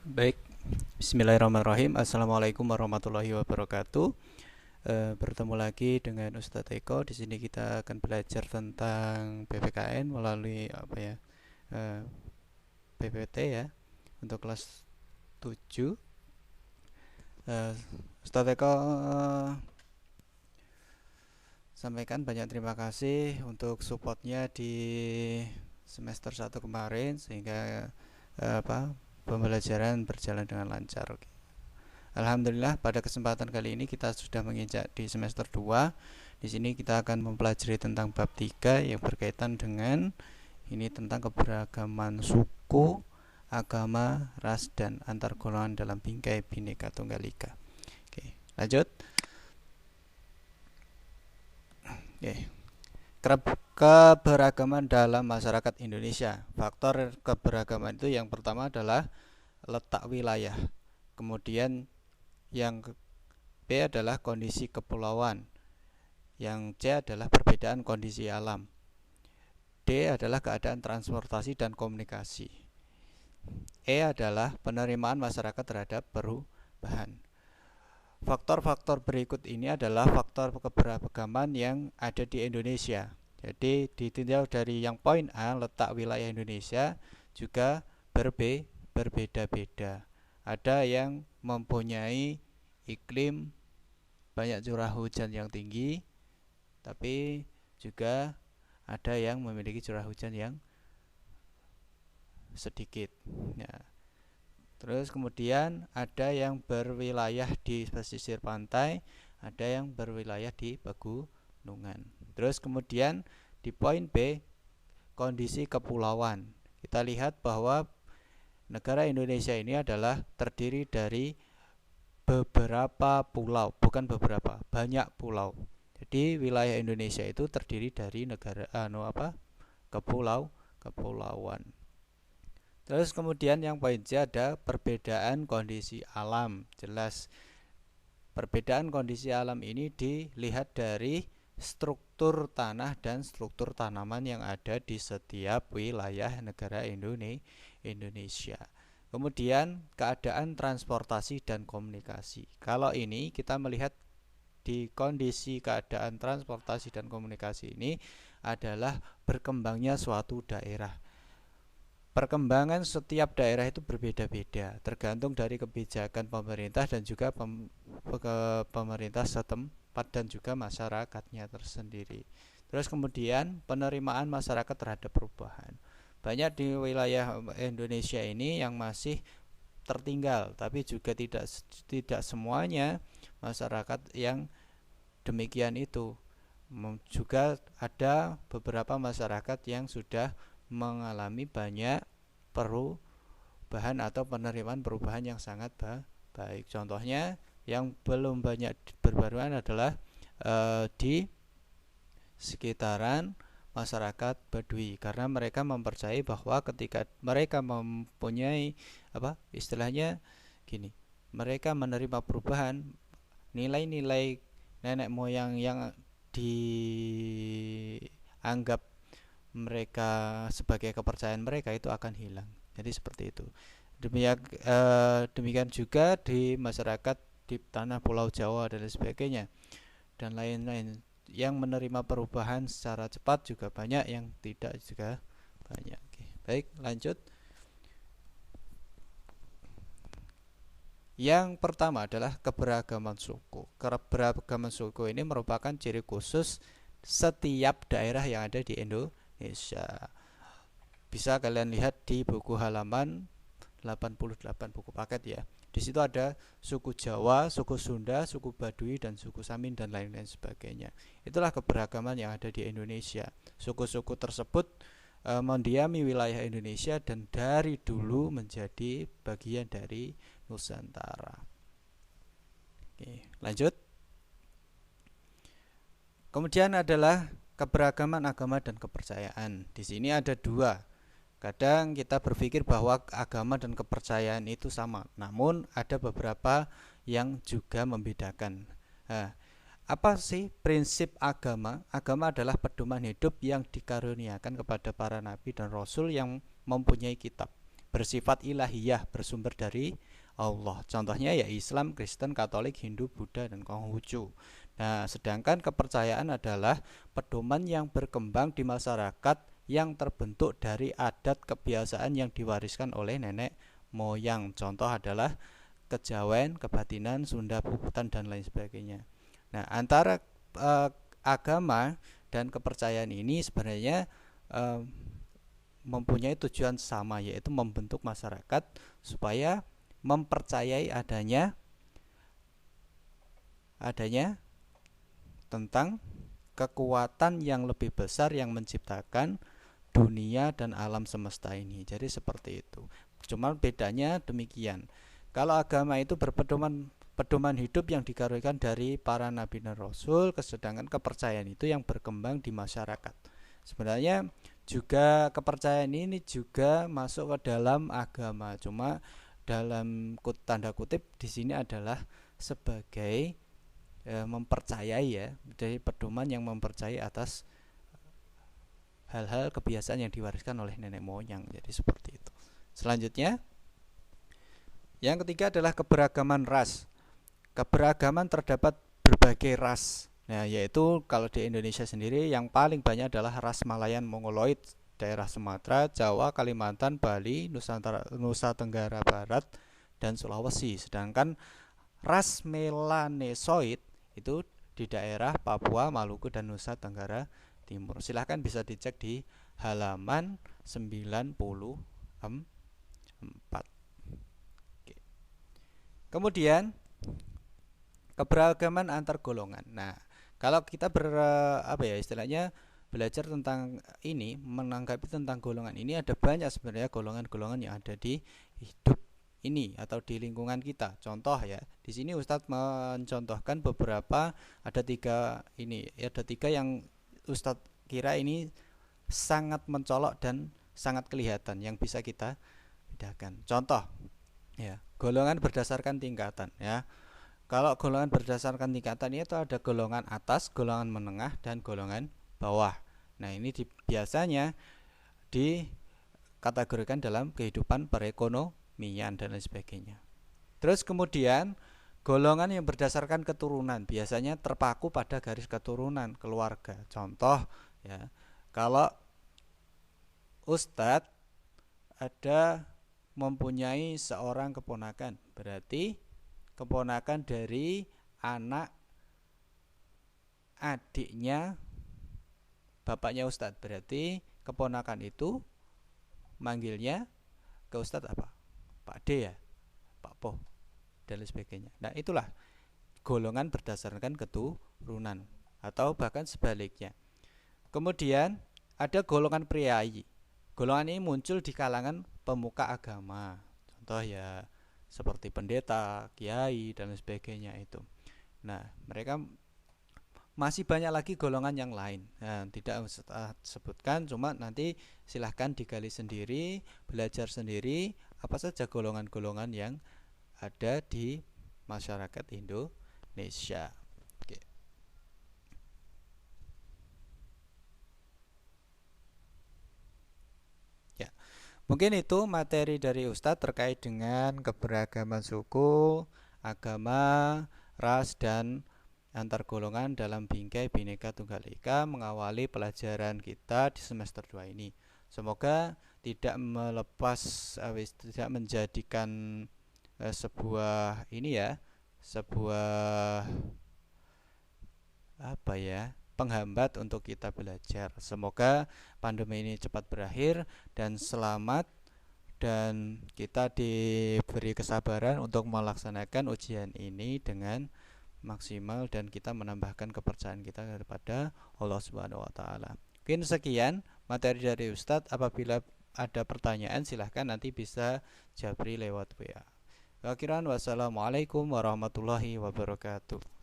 Baik, Bismillahirrahmanirrahim. Assalamualaikum warahmatullahi wabarakatuh. Bertemu lagi dengan Ustadz Eko. Di sini kita akan belajar tentang PPKN melalui PPT ya untuk kelas 7. Ustadz Eko sampaikan banyak terima kasih untuk supportnya di semester 1 kemarin sehingga pembelajaran berjalan dengan lancar. Alhamdulillah pada kesempatan kali ini kita sudah menginjak di semester 2. Di sini kita akan mempelajari tentang bab 3 yang berkaitan dengan ini tentang keberagaman suku, agama, ras dan antar golongan dalam bingkai Bhinneka Tunggal Ika. Oke, lanjut. Oke. Keberagaman dalam masyarakat Indonesia. Faktor keberagaman itu yang pertama adalah letak wilayah. Kemudian yang B adalah kondisi kepulauan. Yang C adalah perbedaan kondisi alam. D adalah keadaan transportasi dan komunikasi. E adalah penerimaan masyarakat terhadap perubahan. Faktor-faktor berikut ini adalah faktor keberagaman yang ada di Indonesia. Jadi ditinjau dari yang poin A, letak wilayah Indonesia juga berbeda-beda. Ada yang mempunyai iklim banyak curah hujan yang tinggi, tapi juga ada yang memiliki curah hujan yang sedikit. Ya. Terus kemudian ada yang berwilayah di pesisir pantai, ada yang berwilayah di pegunungan. Terus kemudian di poin B, kondisi kepulauan. Kita lihat bahwa negara Indonesia ini adalah terdiri dari beberapa pulau, bukan beberapa, banyak pulau. Jadi wilayah Indonesia itu terdiri dari kepulauan. Terus kemudian yang poin C ada perbedaan kondisi alam. Jelas perbedaan kondisi alam ini dilihat dari struktur tanah dan struktur tanaman yang ada di setiap wilayah negara Indonesia. Kemudian keadaan transportasi dan komunikasi. Kalau ini kita melihat di kondisi keadaan transportasi dan komunikasi ini adalah berkembangnya suatu daerah. Perkembangan setiap daerah itu berbeda-beda, tergantung dari kebijakan pemerintah dan juga pemerintah setempat dan juga masyarakatnya tersendiri. Terus kemudian penerimaan masyarakat terhadap perubahan. Banyak di wilayah Indonesia ini yang masih tertinggal, tapi juga tidak semuanya masyarakat yang demikian itu. Juga ada beberapa masyarakat yang sudah mengalami banyak perubahan atau penerimaan perubahan yang sangat baik. Contohnya yang belum banyak berbaruan adalah di sekitaran masyarakat Badui, karena mereka mempercayai bahwa ketika mereka mempunyai istilahnya gini, mereka menerima perubahan, nilai-nilai nenek moyang yang dianggap mereka sebagai kepercayaan mereka itu akan hilang. Jadi seperti itu. Demikian juga di masyarakat di tanah Pulau Jawa dan sebagainya dan lain-lain. Yang menerima perubahan secara cepat juga banyak, yang tidak juga banyak. Oke. Baik, lanjut. Yang pertama adalah keberagaman suku. Keberagaman suku ini merupakan ciri khusus setiap daerah yang ada di Indonesia. Bisa kalian lihat di buku halaman 88 buku paket ya. Di situ ada suku Jawa, suku Sunda, suku Baduy dan suku Samin dan lain-lain sebagainya. Itulah keberagaman yang ada di Indonesia. Suku-suku tersebut mendiami wilayah Indonesia dan dari dulu menjadi bagian dari Nusantara. Oke, lanjut. Kemudian adalah keberagaman agama dan kepercayaan. Di sini ada dua. Kadang kita berpikir bahwa agama dan kepercayaan itu sama, namun ada beberapa yang juga membedakan. Apa sih prinsip agama? Agama adalah pedoman hidup yang dikaruniakan kepada para nabi dan rasul yang mempunyai kitab. bersifat ilahiyah, bersumber dari Allah. Contohnya ya Islam, Kristen, Katolik, Hindu, Buddha, dan Konghucu. Nah, sedangkan kepercayaan adalah pedoman yang berkembang di masyarakat yang terbentuk dari adat kebiasaan yang diwariskan oleh nenek moyang. Contoh adalah kejawen, kebatinan, Sunda, Puputan, dan lain sebagainya. Nah, antara agama dan kepercayaan ini sebenarnya mempunyai tujuan sama, yaitu membentuk masyarakat supaya mempercayai adanya tentang kekuatan yang lebih besar yang menciptakan dunia dan alam semesta ini. Jadi seperti itu. Cuma bedanya demikian. Kalau agama itu pedoman hidup yang dikaruniakan dari para nabi dan rasul, sedangkan kepercayaan itu yang berkembang di masyarakat. Sebenarnya juga kepercayaan ini juga masuk ke dalam agama, cuma dalam tanda kutip di sini adalah sebagai mempercayai ya, dari pedoman yang mempercayai atas hal-hal kebiasaan yang diwariskan oleh nenek moyang. Jadi seperti itu. Selanjutnya, yang ketiga adalah keberagaman ras. Keberagaman terdapat berbagai ras. Nah, yaitu kalau di Indonesia sendiri yang paling banyak adalah ras Malayan Mongoloid, daerah Sumatera, Jawa, Kalimantan, Bali, Nusa Tenggara Barat, dan Sulawesi. Sedangkan ras Melanesoid itu di daerah Papua, Maluku, dan Nusa Tenggara Timur. Silahkan bisa dicek di halaman 94. Kemudian keberagaman antar golongan. Nah, kalau kita istilahnya belajar tentang ini, menanggapi tentang golongan ini, ada banyak sebenarnya golongan-golongan yang ada di hidup ini atau di lingkungan kita. Contoh ya, di sini Ustadz mencontohkan beberapa, ada tiga yang Ustadz kira ini sangat mencolok dan sangat kelihatan yang bisa kita bedakan. Contoh ya, golongan berdasarkan tingkatan ya. Kalau golongan berdasarkan tingkatan itu ada golongan atas, golongan menengah, dan golongan bawah. Nah, ini biasanya dikategorikan dalam kehidupan perekonomian dan lain sebagainya. Terus kemudian golongan yang berdasarkan keturunan biasanya terpaku pada garis keturunan keluarga. Contoh ya, kalau Ustadz ada mempunyai seorang keponakan, berarti keponakan dari anak adiknya bapaknya Ustadz, berarti keponakan itu manggilnya ke Ustadz apa? Pak D ya, Pak Po, dan lain sebagainya. Nah, itulah golongan berdasarkan keturunan atau bahkan sebaliknya. Kemudian ada golongan priayi. Golongan ini muncul di kalangan pemuka agama. Contoh ya seperti pendeta, kiai, dan lain sebagainya itu. Nah, mereka masih banyak lagi golongan yang lain. Nah, tidak usah sebutkan, cuma nanti silahkan digali sendiri, belajar sendiri apa saja golongan-golongan yang ada di masyarakat Indonesia. Oke. Ya, mungkin itu materi dari Ustadz terkait dengan keberagaman suku, agama, ras, dan antar golongan dalam bingkai Bhinneka Tunggal Ika mengawali pelajaran kita di semester 2 ini. Semoga tidak tidak menjadikan sebuah penghambat untuk kita belajar. Semoga pandemi ini cepat berakhir dan selamat, dan kita diberi kesabaran untuk melaksanakan ujian ini dengan maksimal dan kita menambahkan kepercayaan kita kepada Allah Subhanahu wa taala. Mungkin sekian materi dari Ustadz. Apabila ada pertanyaan silahkan nanti bisa jabri lewat WA. Wassalamualaikum warahmatullahi wabarakatuh.